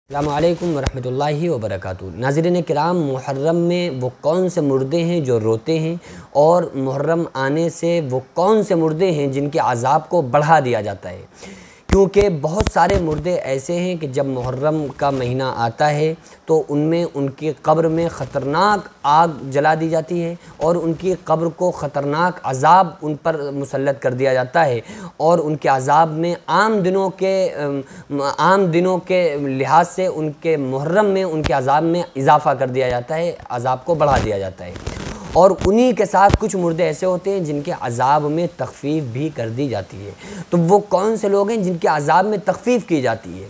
السلام علیکم ورحمۃ اللہ وبرکاتہ۔ ناظرین کرام، محرم میں وہ کون سے مردے ہیں جو روتے ہیں، اور محرم آنے سے وہ کون سے مردے ہیں جن کے عذاب کو بڑھا دیا جاتا ہے؟ کیونکہ بہت سارے مردے ایسے ہیں کہ جب محرم کا مہینہ آتا ہے تو ان میں ان کی قبر میں خطرناک آگ جلا دی جاتی ہے، اور ان کی قبر کو خطرناک عذاب ان پر مسلط کر دیا جاتا ہے، اور ان کے عذاب میں عام دنوں کے لحاظ سے ان کے محرم میں ان کے عذاب میں اضافہ کر دیا جاتا ہے، عذاب کو بڑھا دیا جاتا ہے۔ اور انہی کے ساتھ کچھ مردے ایسے ہوتے ہیں جن کے عذاب میں تخفیف بھی کر دی جاتی ہے۔ تو وہ کون سے لوگ ہیں جن کے عذاب میں تخفیف کی جاتی ہے؟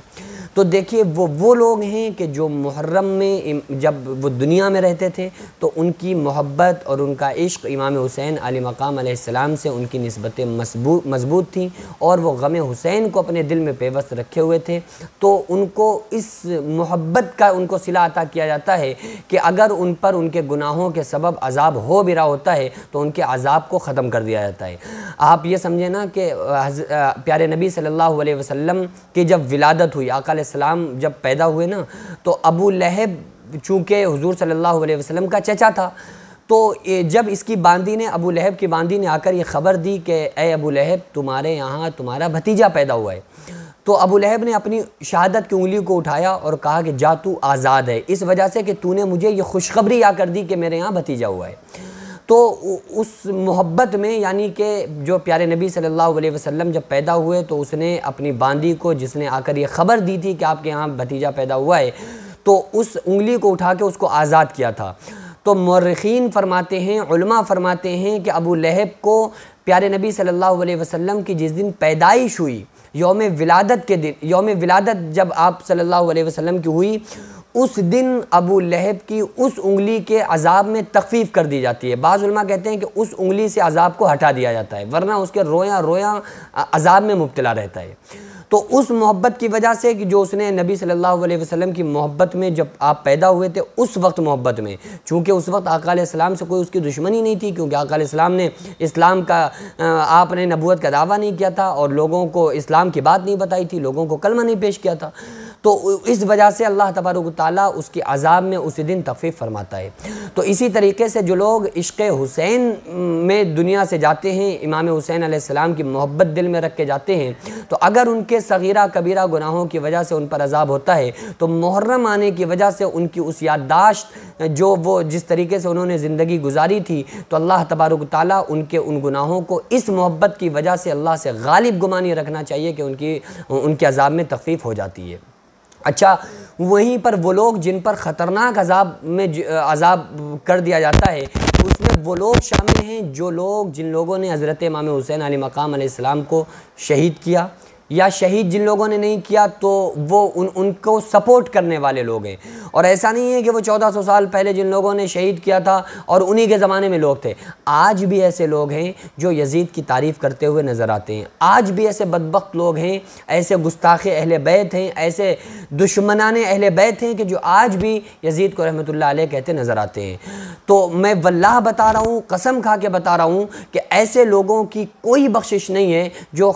تو دیکھیے، وہ لوگ ہیں کہ جو محرم میں جب وہ دنیا میں رہتے تھے تو ان کی محبت اور ان کا عشق امام حسین علیہ مقام علیہ السلام سے ان کی نسبتیں مضبوط تھیں، اور وہ غم حسین کو اپنے دل میں پیوست رکھے ہوئے تھے۔ تو ان کو اس محبت کا ان کو صلہ عطا کیا جاتا ہے کہ اگر ان پر ان کے گناہوں کے سبب عذاب ہو بھی رہا ہوتا ہے تو ان کے عذاب کو ختم کر دیا جاتا ہے۔ آپ یہ سمجھیں نا کہ پیارے نبی صلی اللہ علیہ وسلم کی جب ولادت ہوئی، آقا علیہ السلام جب پیدا ہوئے نا، تو ابو لہب چونکہ حضور صلی اللہ علیہ وسلم کا چچا تھا، تو جب اس کی باندی نے، ابو لہب کی باندی نے آ کر یہ خبر دی کہ اے ابو لہب، تمہارے یہاں تمہارا بھتیجا پیدا ہوا ہے، تو ابو لہب نے اپنی شہادت کی انگلی کو اٹھایا اور کہا کہ جا تو آزاد ہے، اس وجہ سے کہ تو نے مجھے یہ خوشخبری آ کر دی کہ میرے یہاں بھتیجا ہوا ہے۔ تو اس محبت میں، یعنی کہ جو پیارے نبی صلی اللہ علیہ وسلم جب پیدا ہوئے تو اس نے اپنی باندی کو، جس نے آ کر یہ خبر دی تھی کہ آپ کے یہاں بھتیجا پیدا ہوا ہے، تو اس انگلی کو اٹھا کے اس کو آزاد کیا تھا۔ تو مورخین فرماتے ہیں، علماء فرماتے ہیں کہ ابو لہب کو پیارے نبی صلی اللہ علیہ وسلم کی جس دن پیدائش ہوئی، یوم ولادت کے دن، یوم ولادت جب آپ صلی اللہ علیہ وسلم کی ہوئی، اس دن ابو لہب کی اس انگلی کے عذاب میں تخفیف کر دی جاتی ہے۔ بعض علماء کہتے ہیں کہ اس انگلی سے عذاب کو ہٹا دیا جاتا ہے، ورنہ اس کے رویاں عذاب میں مبتلا رہتا ہے۔ تو اس محبت کی وجہ سے کہ جو اس نے نبی صلی اللہ علیہ وسلم کی محبت میں، جب آپ پیدا ہوئے تھے اس وقت محبت میں، چونکہ اس وقت آقا علیہ السلام سے کوئی اس کی دشمنی نہیں تھی، کیونکہ آقا علیہ السلام نے اسلام کا، آپ نے نبوت کا دعویٰ نہیں کیا تھا اور لوگوں کو اسلام کی بات نہیں بتائی تھی، لوگوں کو کلمہ نہیں پیش کیا تھا، تو اس وجہ سے اللہ تبارک و تعالیٰ اس کے عذاب میں اسی دن تخفیف فرماتا ہے۔ تو اسی طریقے سے جو لوگ عشق حسین میں دنیا سے جاتے ہیں، امام حسین علیہ السلام کی محبت دل میں رکھ کے جاتے ہیں، تو اگر ان کے صغیرہ کبیرہ گناہوں کی وجہ سے ان پر عذاب ہوتا ہے تو محرم آنے کی وجہ سے ان کی اس یادداشت، جو وہ جس طریقے سے انہوں نے زندگی گزاری تھی، تو اللہ تبارک و تعالیٰ ان کے ان گناہوں کو اس محبت کی وجہ سے اللہ سے غالب گمانی رکھنا چاہیے کہ ان کے عذاب میں تخفیف ہو جاتی ہے۔ اچھا، وہیں پر وہ لوگ جن پر خطرناک عذاب کر دیا جاتا ہے، اس میں وہ لوگ شامل ہیں جن لوگوں نے حضرت امام حسین علیہ مقام علیہ السلام کو شہید کیا، یا شہید جن لوگوں نے نہیں کیا تو وہ ان کو سپورٹ کرنے والے لوگ ہیں۔ اور ایسا نہیں ہے کہ وہ 1400 سال پہلے جن لوگوں نے شہید کیا تھا اور انہی کے زمانے میں لوگ تھے، آج بھی ایسے لوگ ہیں جو یزید کی تعریف کرتے ہوئے نظر آتے ہیں، آج بھی ایسے بدبخت لوگ ہیں، ایسے گستاخ اہل بیت ہیں، ایسے دشمنان اہل بیت ہیں کہ جو آج بھی یزید کو رحمۃ اللہ علیہ کہتے نظر آتے ہیں۔ تو میں واللہ بتا رہا ہوں، قسم کھا کے بتا رہا ہوں کہ ایسے لوگوں کی کوئی بخشش نہیں ہے جو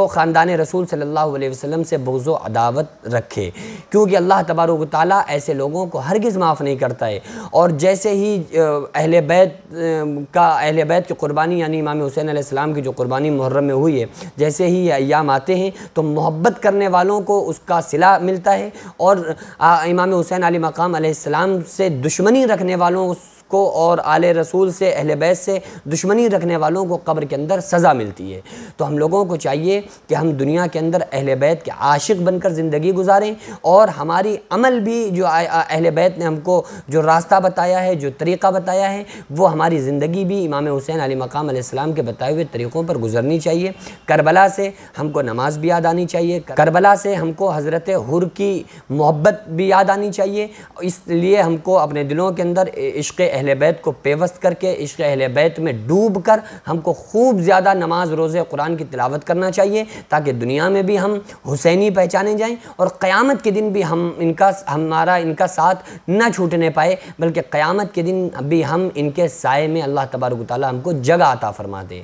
خاندان رسول صلی اللہ علیہ وسلم سے بغض و عداوت رکھے، کیونکہ اللہ تبارک و تعالیٰ ایسے لوگوں کو ہرگز معاف نہیں کرتا ہے۔ اور جیسے ہی اہل بیت کی قربانی، یعنی امام حسین علیہ السلام کی جو قربانی محرم میں ہوئی ہے، جیسے ہی یہ ایام آتے ہیں تو محبت کرنے والوں کو اس کا صلہ ملتا ہے، اور امام حسین علیہ مقام علیہ السلام سے دشمنی رکھنے والوں کو اور آل رسول سے، اہل بیت سے دشمنی رکھنے والوں کو قبر کے اندر سزا ملتی ہے۔ تو ہم لوگوں کو چاہیے کہ ہم دنیا کے اندر اہل بیت کے عاشق بن کر زندگی گزاریں، اور ہماری عمل بھی جو اہل بیت نے ہم کو جو راستہ بتایا ہے، جو طریقہ بتایا ہے، وہ ہماری زندگی بھی امام حسین علیہ مقام علیہ السلام کے بتائے ہوئے طریقوں پر گزرنی چاہیے۔ کربلا سے ہم کو نماز بھی یاد آنی چاہیے، کربلا سے ہم کو حضرت حر کی محبت بھی یاد آنی چاہیے، اس لیے ہم کو اپنے دلوں کے اندر عشق اہل بیت کو پیوست کر کے، عشق اہل بیت میں ڈوب کر ہم کو خوب زیادہ نماز، روزے، قرآن کی تلاوت کرنا چاہیے، تاکہ دنیا میں بھی ہم حسینی پہچانے جائیں، اور قیامت کے دن بھی ہمارا ان کا ساتھ نہ چھوٹنے پائے، بلکہ قیامت کے دن بھی ہم ان کے سائے میں اللہ تبارک و تعالی ہم کو جگہ عطا فرما دے۔